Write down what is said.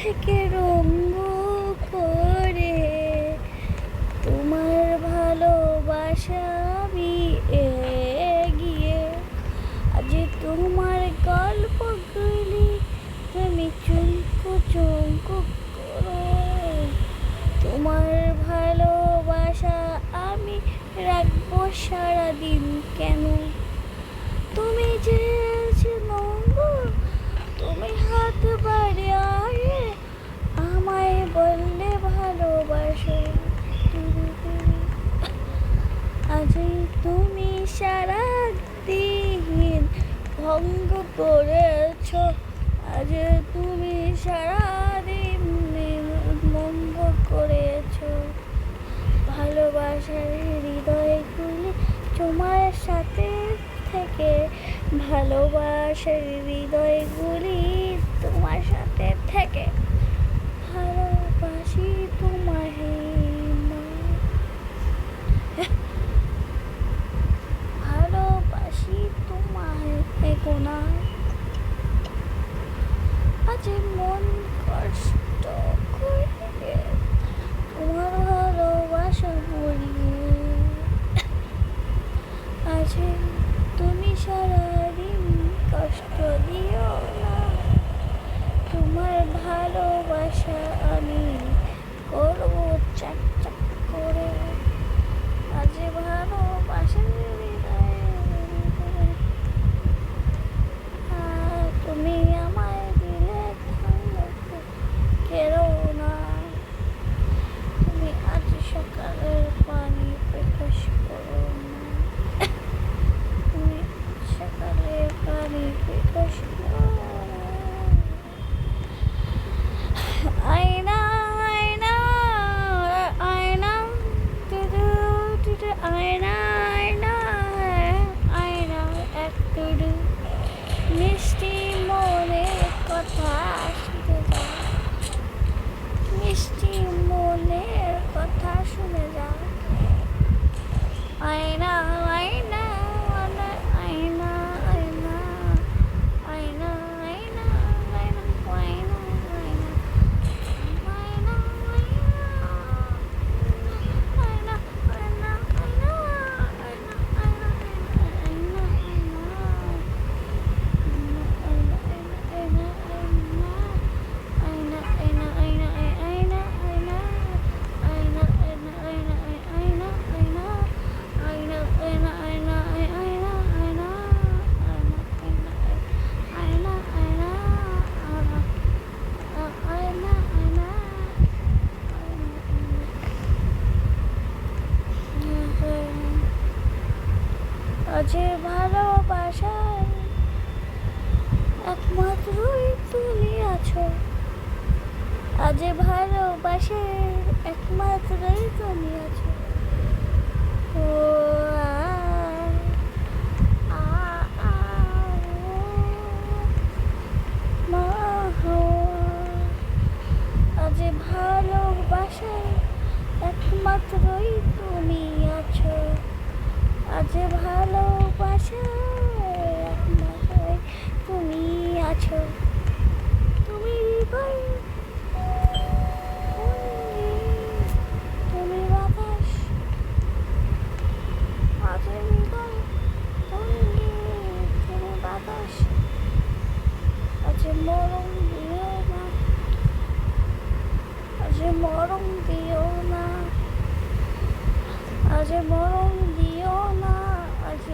থেকে রঙ করে তোমার ভালোবাসা আমি এগিয়ে আজ তোমার গল্পগুলি তুমি চুমকো চুমকো করো তোমার ভালোবাসা আমি রাখবো সারাদিন কেন তুমি যে তুমি হাত বাড়িয়ে আমায় বললে ভালোবাসো আজ তুমি সারা দিন ভঙ্গ করেছ আজ তুমি সারা দিন ভঙ্গ করেছ ভালোবাসার হৃদয়গুলি তোমার সাথে থেকে ভালোবাসার হৃদয়গুলি তোমার সাথে থেকে ভালোবাসি তোমায় ভালোবাসি তোমায় গোনা আজ মন কষ্ট করে তোমার ভালোবাসা বলিয়ে আজ তুমি সারাদিন কষ্ট দিও না তোমার ভালোবাসা আমি করবো চাক চাক করে আজ ভালোবাসা তুমি আমায় দিলে কেড়ো না তুমি আজ সকালের পানি প্রকাশ করো না তুমি সকালের পানি প্রকাশ করো আয়না আয়না আয়না টুডু টুডু আয়না আয়না আয়না এক টুডু মিষ্টি মনের কথা শুনে যা মিষ্টি মনের কথা শুনে যা আয়না আয়না আয়না আয়না আয়না আয়না আয়না আয়না আজ ভালোবাসায় একমাত্রই তুমি আছো আজ ভালোবাসায় একমাত্রই তুমি আছো ও আজ ভালোবাসায় একমাত্রই তুমি আছো আজ ভালোবাসা তুমি আছো তুমি হৃদয় তুমি বাতাস আজ হৃদয় তুমি বাতাস আজ মরম দিও না আজ মরম দিও না আজ মরম দিও না আজ